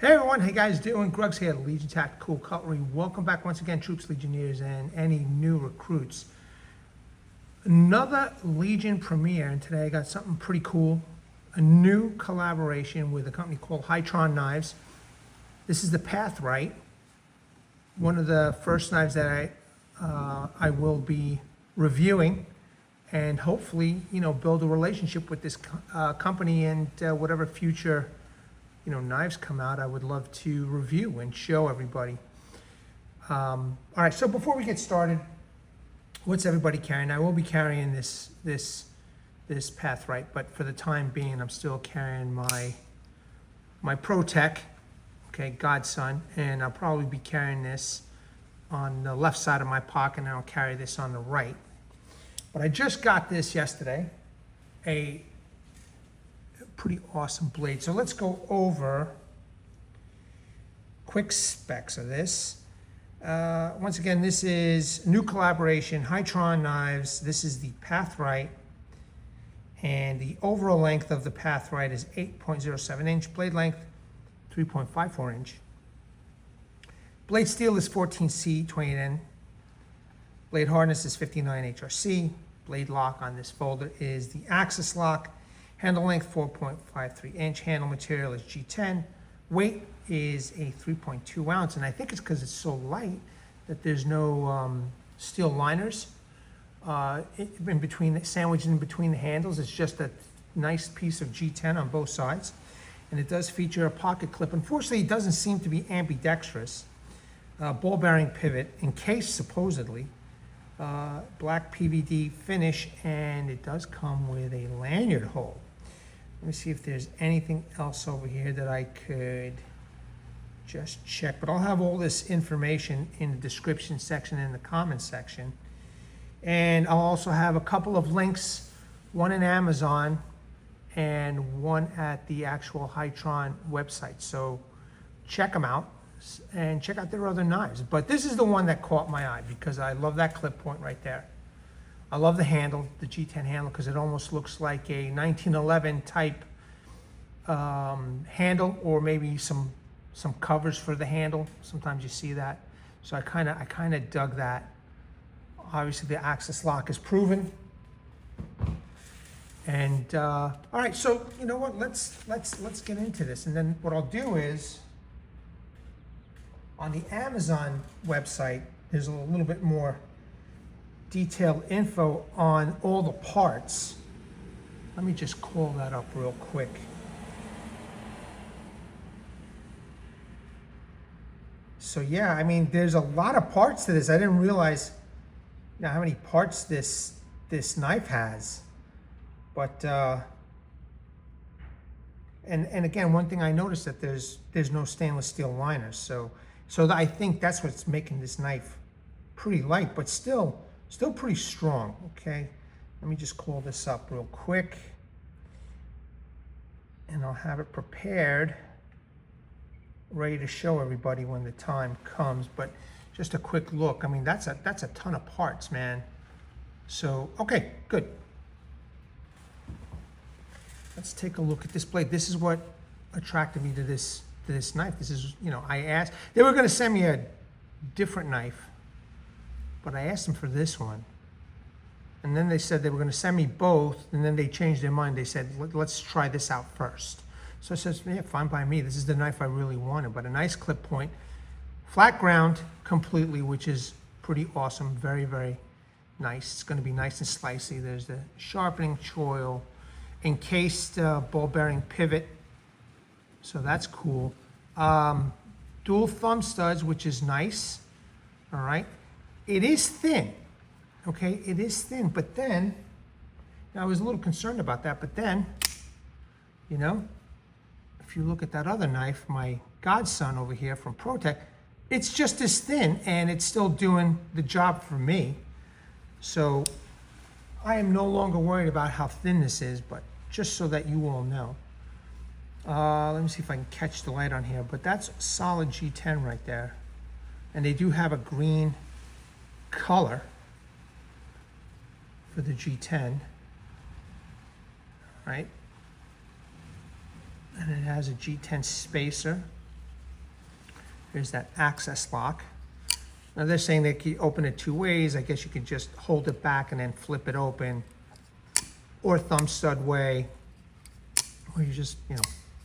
Hey everyone, hey guys, doing? Gruggs here, Legion Tactical Cutlery. Welcome back once again, troops, legionnaires, and any new recruits. Another Legion premiere, and today I got something pretty cool. A new collaboration with a company called Hightron Knives. This is the Pathwright, one of the first knives that I will be reviewing, and hopefully, build a relationship with this company and whatever future knives come out, I would love to review and show everybody. All right, so before we get started, what's everybody carrying? I will be carrying this Pathwright, but for the time being, I'm still carrying my ProTech, okay, Godson, and I'll probably be carrying this on the left side of my pocket, and I'll carry this on the right. But I just got this yesterday, a pretty awesome blade. So let's go over quick specs of this. Once again, this is new collaboration, Hightron Knives. This is the Pathwright, and the overall length of the Pathwright is 8.07 inch, blade length 3.54 inch. Blade steel is 14C 28N. Blade hardness is 59 HRC. Blade lock on this folder is the axis lock. Handle length 4.53 inch. Handle material is G10. Weight is a 3.2 ounce, and I think it's because it's so light that there's no steel liners in between, sandwiched in between the handles. It's just a nice piece of G10 on both sides, and it does feature a pocket clip. Unfortunately, it doesn't seem to be ambidextrous. Ball bearing pivot, encased supposedly. Black PVD finish, and it does come with a lanyard hole. Let me see if there's anything else over here that I could just check, but I'll have all this information in the description section and in the comments section. And I'll also have a couple of links, one in Amazon and one at the actual Hightron website. So check them out and check out their other knives. But this is the one that caught my eye because I love that clip point right there. I love the handle, the G10 handle, because it almost looks like a 1911 type handle, or maybe some covers for the handle. Sometimes you see that. So I kind of dug that. Obviously, the axis lock is proven. And all right, so you know what? Let's get into this. And then what I'll do is, on the Amazon website, there's a little bit more detailed info on all the parts. Let me just call that up real quick. So yeah, I mean, there's a lot of parts to this. I didn't realize how many parts this knife has. But and again, one thing I noticed that there's no stainless steel liners. So I think that's what's making this knife pretty light, but still pretty strong, okay? Let me just call this up real quick, and I'll have it prepared, ready to show everybody when the time comes. But just a quick look. I mean, that's a ton of parts, man. So, okay, good. Let's take a look at this blade. This is what attracted me to this knife. This is, I asked, they were gonna send me a different knife, but I asked them for this one. And then they said they were gonna send me both, and then they changed their mind. They said, let's try this out first. So I said, yeah, fine by me. This is the knife I really wanted, but a nice clip point. Flat ground completely, which is pretty awesome. Very, very nice. It's gonna be nice and slicey. There's the sharpening choil, encased ball bearing pivot. So that's cool. Dual thumb studs, which is nice. All right. It is thin. Okay, it is thin. But then, I was a little concerned about that. But then, if you look at that other knife, my Godson over here from ProTech, it's just as thin, and it's still doing the job for me. So I am no longer worried about how thin this is, but just so that you all know. Let me see if I can catch the light on here, but that's solid G10 right there. And they do have a green color for the G10, right? And it has a G10 spacer. Here's that access lock. Now they're saying they can open it two ways. I guess you can just hold it back and then flip it open, or thumb stud way, or you just, you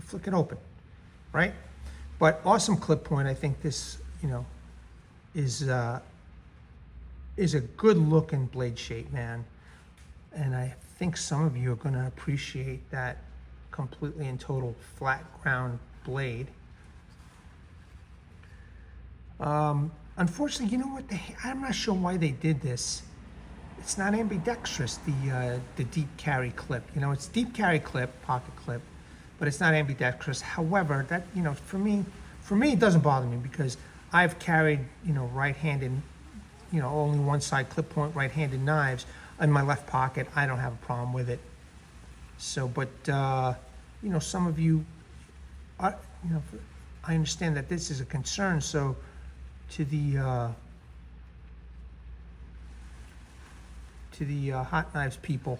flick it open, right? But awesome clip point. I think this, is a good looking blade shape, man. And I think some of you are going to appreciate that completely and total flat ground blade. Unfortunately, you know what? I'm not sure why they did this. It's not ambidextrous, the deep carry clip. It's deep carry clip, pocket clip, but it's not ambidextrous. However, that, for me, it doesn't bother me because I've carried, right-handed, only one side clip point right-handed knives in my left pocket. I don't have a problem with it. So, but, some of you, are, I understand that this is a concern. So to the hot knives people,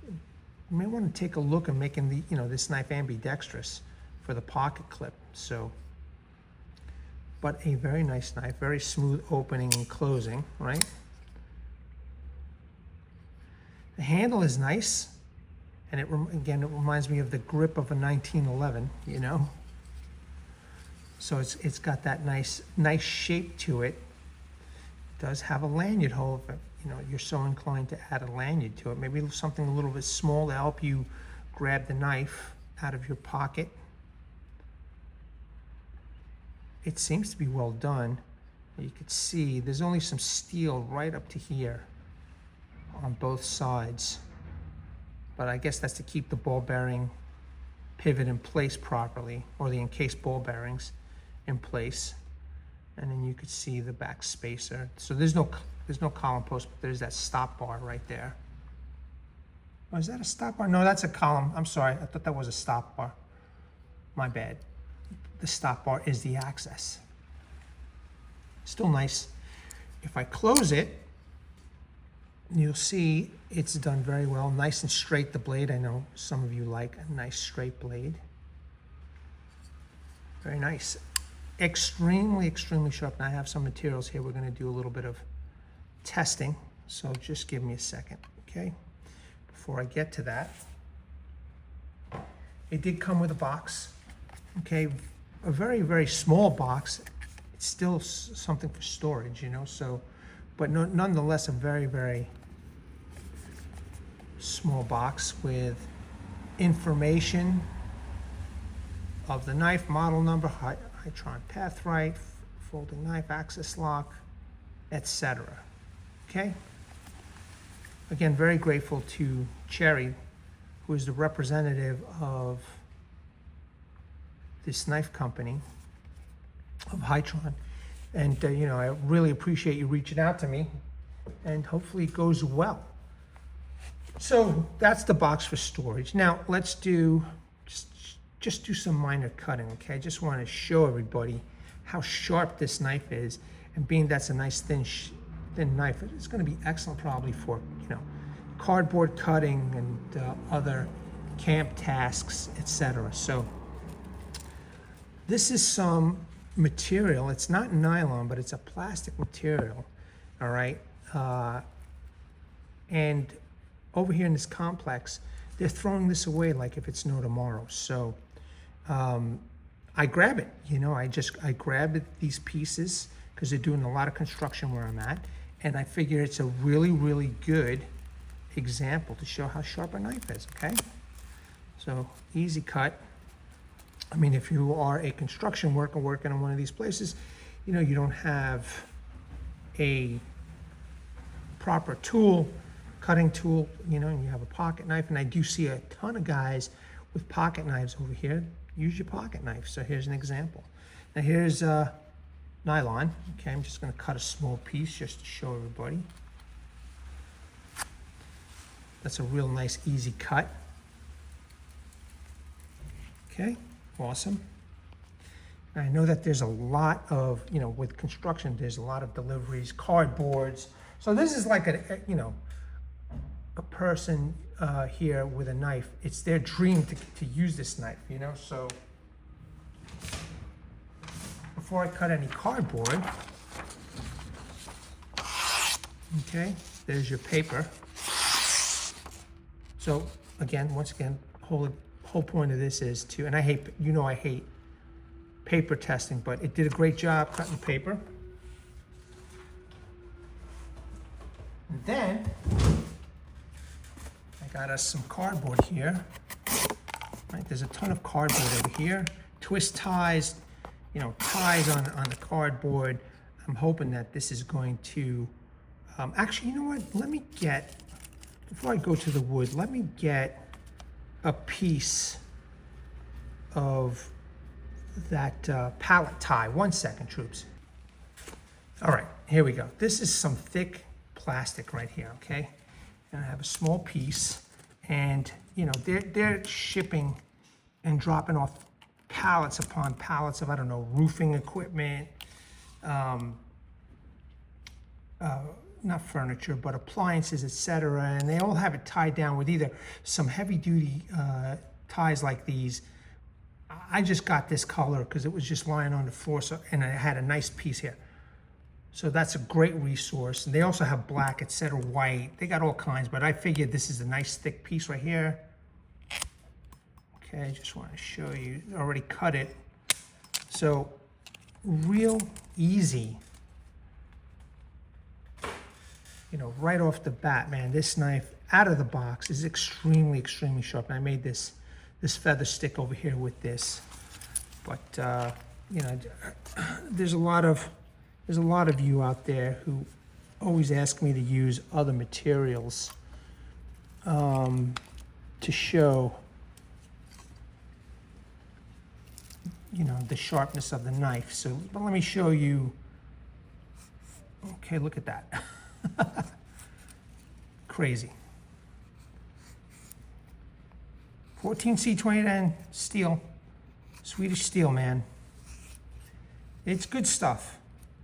you may want to take a look at making the, this knife ambidextrous for the pocket clip. So, but a very nice knife, very smooth opening and closing, right? The handle is nice, and again, it reminds me of the grip of a 1911, So it's got that nice shape to it. It does have a lanyard hole if you're so inclined to add a lanyard to it. Maybe something a little bit small to help you grab the knife out of your pocket. It seems to be well done. You can see there's only some steel right up to here on both sides. But I guess that's to keep the ball bearing pivot in place properly, or the encased ball bearings in place. And then you could see the back spacer. So there's no column post, but there's that stop bar right there. Oh, is that a stop bar? No, that's a column. I'm sorry, I thought that was a stop bar. My bad. The stop bar is the access. Still nice. If I close it, you'll see it's done very well. Nice and straight, the blade. I know some of you like a nice straight blade. Very nice. Extremely, extremely sharp. Now I have some materials here. We're going to do a little bit of testing. So just give me a second, okay? Before I get to that. It did come with a box, okay? A very, very small box. It's still something for storage, so, but nonetheless, a very, very small box with information of the knife, model number, Hightron Pathwright, folding knife, access lock, etc. Okay? Again, very grateful to Cherry, who is the representative of this knife company, of Hightron. And, I really appreciate you reaching out to me, and hopefully it goes well. So that's the box for storage. Now let's just do some minor cutting, okay? I just want to show everybody how sharp this knife is, and being that's a nice thin knife, it's going to be excellent probably for, cardboard cutting and other camp tasks, etc. So this is some material. It's not nylon, but it's a plastic material, all right? And over here in this complex, they're throwing this away like if it's no tomorrow. So I grab it, I grab these pieces because they're doing a lot of construction where I'm at, and I figure it's a really, really good example to show how sharp a knife is, okay? So easy cut. I mean, if you are a construction worker working on one of these places, you don't have a proper tool, cutting tool, and you have a pocket knife, and I do see a ton of guys with pocket knives over here. Use your pocket knife. So here's an example. Now here's nylon. Okay, I'm just going to cut a small piece just to show everybody. That's a real nice, easy cut. Okay, awesome. And I know that there's a lot of, with construction, there's a lot of deliveries, cardboards. So this is like a person here with a knife. It's their dream to use this knife, So before I cut any cardboard, okay, there's your paper. So again, once again, whole point of this is to, and I hate, you know I hate paper testing, but it did a great job cutting paper. And then I got us some cardboard here. Right, there's a ton of cardboard over here. Twist ties, you know, ties on the cardboard. I'm hoping that this is going to, actually, you know what? Let me get, before I go to the wood, let me get a piece of that pallet tie. 1 second, troops. All right, here we go. This is some thick plastic right here, okay? And I have a small piece, and you know, they're shipping and dropping off pallets upon pallets of, I don't know, roofing equipment, not furniture, but appliances, etc. And they all have it tied down with either some heavy duty ties like these. I just got this color because it was just lying on the floor, so, and I had a nice piece here. So that's a great resource. And they also have black, etc., white. They got all kinds, but I figured this is a nice thick piece right here. Okay, I just want to show you. I already cut it. So real easy. You know, right off the bat, man, this knife out of the box is extremely, extremely sharp. And I made this feather stick over here with this. But, you know, there's a lot of you out there who always ask me to use other materials to show, you know, the sharpness of the knife. So, but let me show you. Okay, look at that. Crazy. 14C2010 steel, Swedish steel, man. It's good stuff.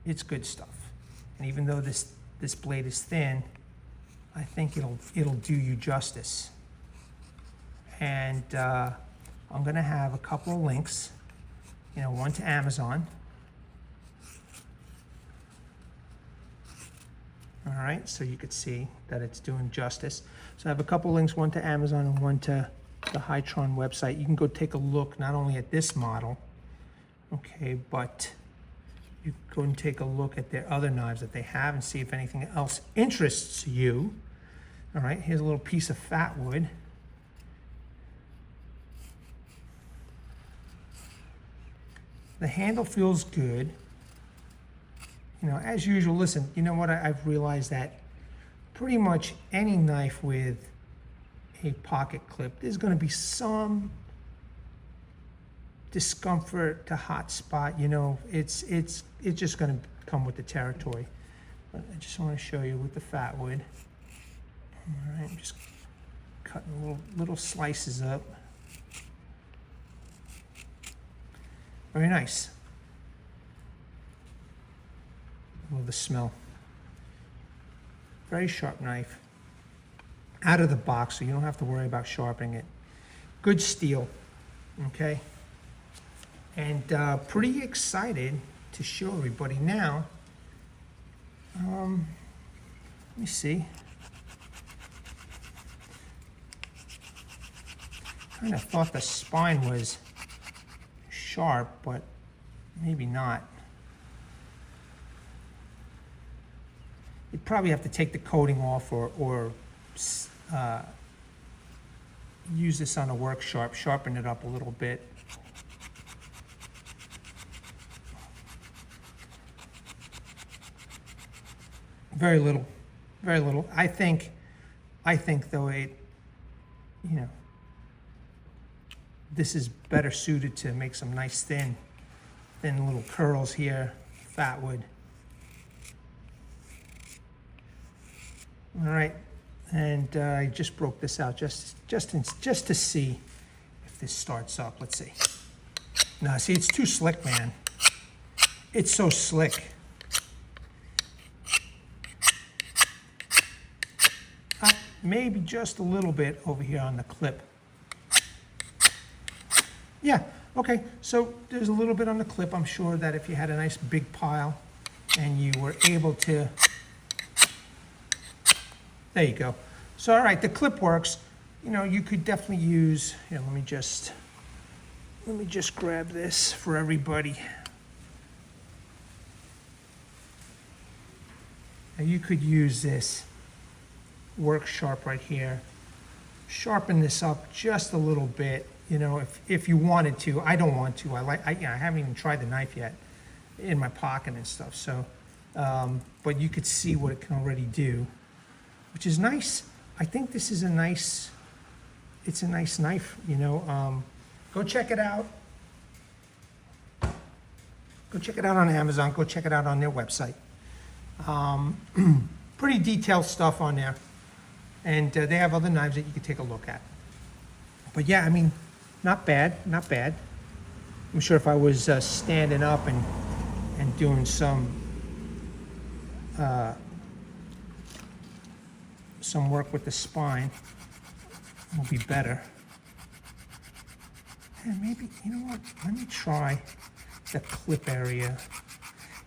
It's good stuff. And even though this blade is thin, I think it'll do you justice. And I'm gonna have a couple of links, you know, one to Amazon. All right, so you could see that it's doing justice. So I have a couple of links, one to Amazon and one to the Hightron website. You can go take a look not only at this model, okay, but you go and take a look at their other knives that they have and see if anything else interests you. All right, here's a little piece of fat wood. The handle feels good. You know, as usual, listen, you know what, I've realized that pretty much any knife with a pocket clip, there's gonna be some discomfort to hot spot, you know, it's just gonna come with the territory. But I just wanna show you with the fat wood. All right, I'm just cutting little slices up. Very nice. Love the smell. Very sharp knife. Out of the box, so you don't have to worry about sharpening it. Good steel, okay? And pretty excited to show everybody now. Let me see. Kind of thought the spine was sharp, but maybe not. You'd probably have to take the coating off or use this on a work sharp, sharpen it up a little bit. Very little, very little. I think though it, you know, this is better suited to make some nice thin little curls here, fat wood. All right, and I just broke this out just to see if this starts up. Let's see. Now, see, it's too slick, man. It's so slick. Maybe just a little bit over here on the clip. Yeah, Okay, so there's a little bit on the clip. I'm sure that if you had a nice big pile and you were able to, there you go. So, all right, the clip works. You know, you could definitely use, here, let me just grab this for everybody. Now you could use this work sharp right here. Sharpen this up just a little bit, you know, if you wanted to. I don't want to. I haven't even tried the knife yet in my pocket and stuff. So, but you could see what it can already do, which is nice. I think this is a nice, it's a nice knife, you know. Go check it out. Go check it out on Amazon. Go check it out on their website. Pretty detailed stuff on there. And they have other knives that you can take a look at. But yeah, I mean, not bad, not bad. I'm sure if I was standing up and doing some work with the spine, it will be better. And maybe, you know what, let me try the clip area.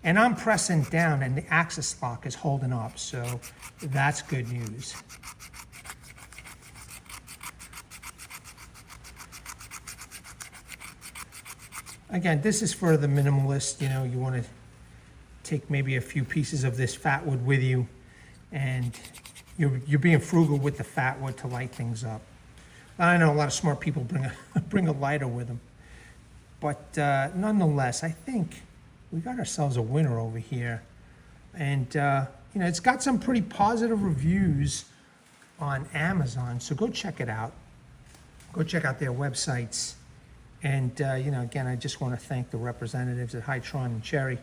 And I'm pressing down and the axis lock is holding up, so that's good news. Again, this is for the minimalist. You know, you want to take maybe a few pieces of this fat wood with you, and you're being frugal with the fat wood to light things up. I know a lot of smart people bring a lighter with them, but nonetheless, I think we got ourselves a winner over here. And you know, it's got some pretty positive reviews on Amazon, so go check it out. Go check out their websites. And, you know, again, I just want to thank the representatives at Hightron and Cherry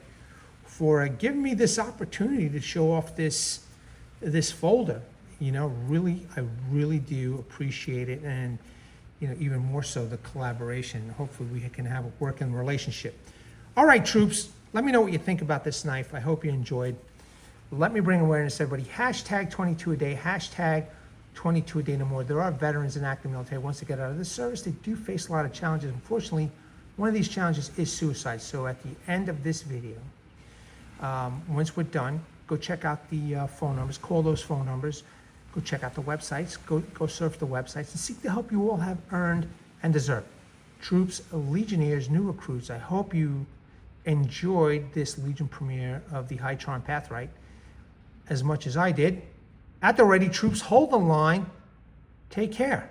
for giving me this opportunity to show off this folder. You know, I really do appreciate it. And, you know, even more so the collaboration. Hopefully we can have a working relationship. All right, troops, let me know what you think about this knife. I hope you enjoyed. Let me bring awareness to everybody. Hashtag 22 a day, hashtag 22 a day no more. There are veterans in active military. Once they get out of the service, they do face a lot of challenges. Unfortunately, one of these challenges is suicide. So at the end of this video, once we're done, go check out the phone numbers, call those phone numbers, go check out the websites, go surf the websites and seek the help you all have earned and deserve. Troops, Legionnaires, new recruits, I hope you enjoyed this Legion premiere of the Hightron Pathwright as much as I did. At the ready, troops, hold the line. Take care.